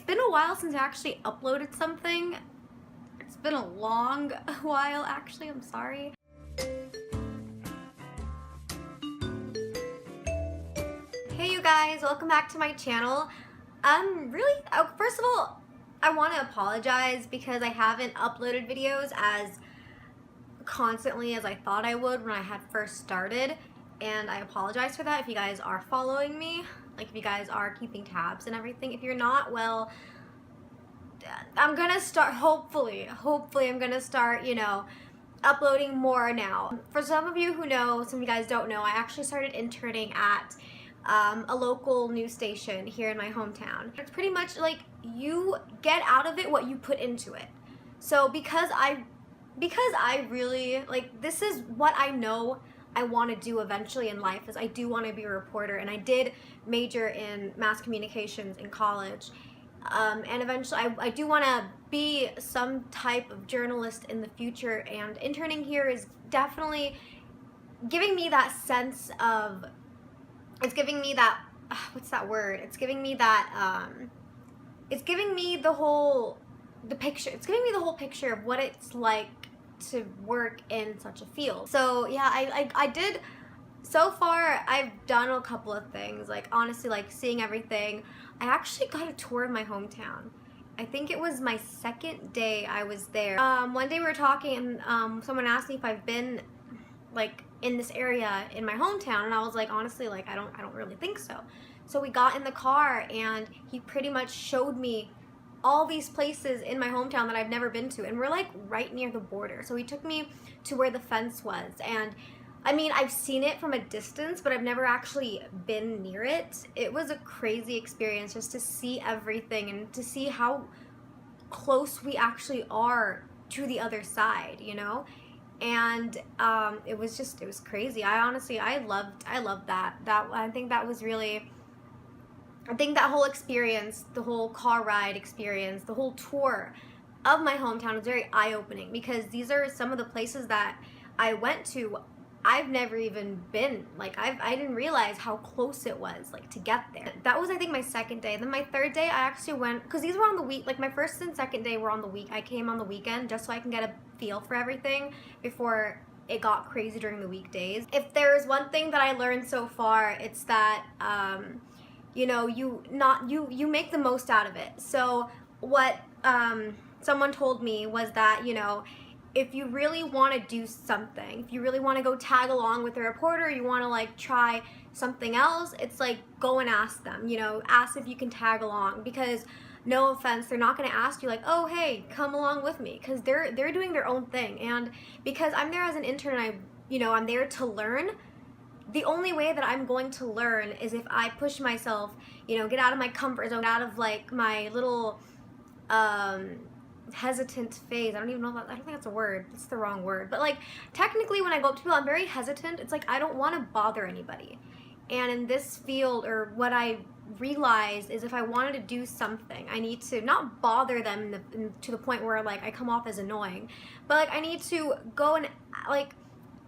been a while since I actually uploaded something. It's been a long while actually, I'm sorry. Hey you guys, welcome back to my channel. First of all, I want to apologize because I haven't uploaded videos as constantly as I thought I would when I had first started, and I apologize for that if you guys are following me, like if you guys are keeping tabs and everything. If you're not, well, I'm gonna start, hopefully I'm gonna start, you know, uploading more now. For some of you who know, some of you guys don't know, I actually started interning at a local news station here in my hometown. It's pretty much like you get out of it what you put into it. So because I really, like, this is what I know I want to do eventually in life, is I do want to be a reporter, and I did major in mass communications in college. And eventually I do want to be some type of journalist in the future, and interning here is definitely giving me that sense of, it's giving me that, what's that word? It's giving me that, it's giving me the whole picture of what it's like to work in such a field. So yeah, I did, so far I've done a couple of things, like honestly, like seeing everything. I actually got a tour of my hometown. I think it was my second day I was there. One day we were talking and someone asked me if I've been like in this area in my hometown, and I was like, honestly, like I don't really think so. So we got in the car and he pretty much showed me all these places in my hometown that I've never been to, and we're like right near the border. So he took me to where the fence was, and I mean, I've seen it from a distance, but I've never actually been near it. It was a crazy experience just to see everything and to see how close we actually are to the other side, you know? And it was crazy. I loved that. I think that was really, I think that whole experience, the whole car ride experience, the whole tour of my hometown was very eye-opening, because these are some of the places that I went to I've never even been. Like I didn't realize how close it was, like, to get there. That was, I think, my second day. Then my third day I actually went, because these were on the week, like my first and second day were on the week. I came on the weekend just so I can get a feel for everything before it got crazy during the weekdays. If there is one thing that I learned so far, it's that you know, you make the most out of it. So what someone told me was that, you know, if you really want to do something, if you really want to go tag along with a reporter, you want to like try something else, it's like go and ask them, you know, ask if you can tag along, because no offense, they're not going to ask you like, oh hey, come along with me, because they're doing their own thing. And because I'm there as an intern, I'm there to learn. The only way that I'm going to learn is if I push myself, you know, get out of my comfort zone, out of like my little hesitant phase. I don't even know if I don't think that's a word. It's the wrong word. But like technically when I go up to people, I'm very hesitant. It's like I don't want to bother anybody. And in this field, or what I realized is, if I wanted to do something, I need to not bother them to the point where like I come off as annoying, but like I need to go and like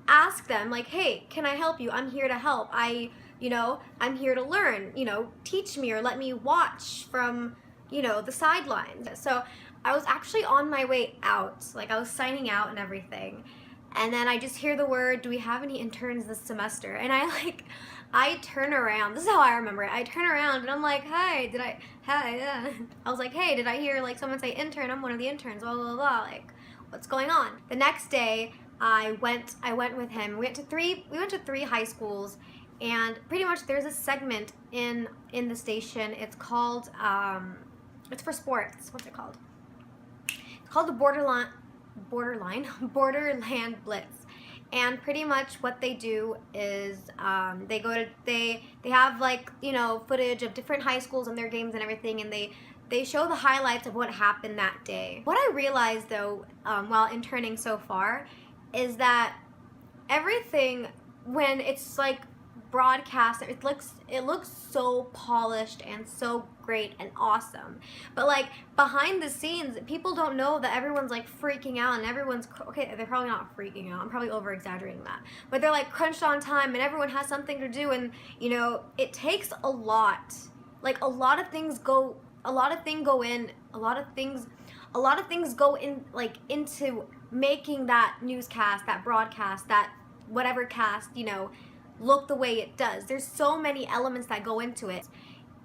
ask them like, hey, can I help you? I'm here to help. I'm here to learn, you know, teach me or let me watch from, you know, the sidelines. So I was actually on my way out, like I was signing out and everything, and then I just hear the word, do we have any interns this semester? And I turn around, this is how I remember it, I turn around and I'm like, hi, I was like, hey, did I hear like someone say intern? I'm one of the interns, blah, blah, blah, like, what's going on? The next day, I went with him, we went to three high schools, and pretty much there's a segment in the station, it's called, it's for sports, what's it called? It's called the Borderland Blitz. And pretty much what they do is they have like, you know, footage of different high schools and their games and everything, and they show the highlights of what happened that day. What I realized though, while interning so far, is that everything, when it's like broadcast, it looks so polished and so great and awesome, but like behind the scenes, people don't know that everyone's like freaking out, and everyone's okay, they're probably not freaking out, I'm probably over exaggerating that, but they're like crunched on time and everyone has something to do, and you know, it takes a lot, like a lot of things go a lot of things go in, a lot of things go in, like, into making that newscast, that broadcast, that whatever cast, you know, look the way it does. There's so many elements that go into it.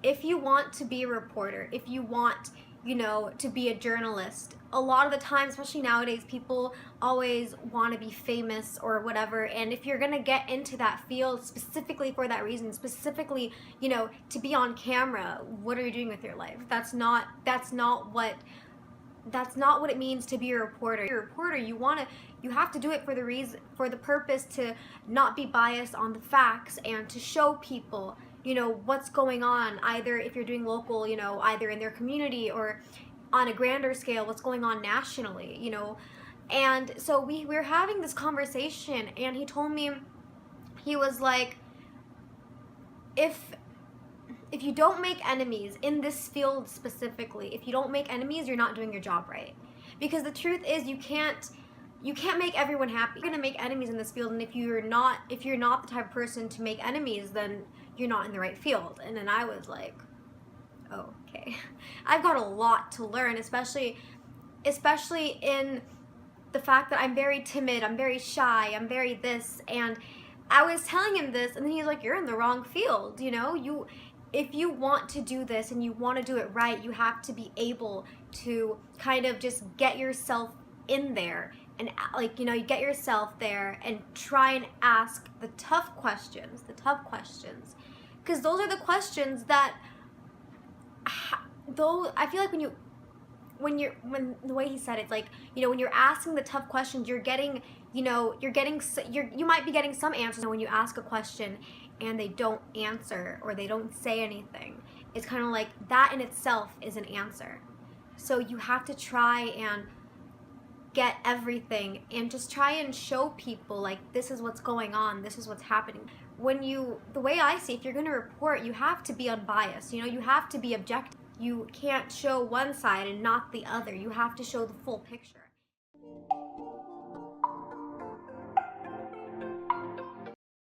If you want to be a reporter, if you want, you know, to be a journalist, a lot of the time, especially nowadays, people always want to be famous or whatever. And if you're gonna get into that field specifically for that reason, specifically, you know, to be on camera, what are you doing with your life? That's not what it means to be a reporter. You're a reporter, you have to do it for the reason, for the purpose to not be biased on the facts and to show people, you know, what's going on, either if you're doing local, you know, either in their community or on a grander scale, what's going on nationally, you know. And so we were having this conversation, and he told me, he was like, if you don't make enemies in this field specifically, if you don't make enemies, you're not doing your job right. Because the truth is, you can't make everyone happy. You're gonna make enemies in this field, and if you're not the type of person to make enemies, then you're not in the right field. And then I was like, oh, okay. I've got a lot to learn, especially in the fact that I'm very timid, I'm very shy, I'm very this. And I was telling him this, and then he's like, you're in the wrong field, you know? If you want to do this and you want to do it right, you have to be able to kind of just get yourself in there and, like, you know, you get yourself there and try and ask the tough questions, because those are the questions that, though, I feel like when the way he said it, it's like, you know, when you're asking the tough questions, you might be getting some answers. When you ask a question and they don't answer or they don't say anything, it's kind of like that in itself is an answer. So you have to try and get everything and just try and show people, like, this is what's going on, this is what's happening. The way I see, if you're going to report, you have to be unbiased, you know, you have to be objective. You can't show one side and not the other. You have to show the full picture.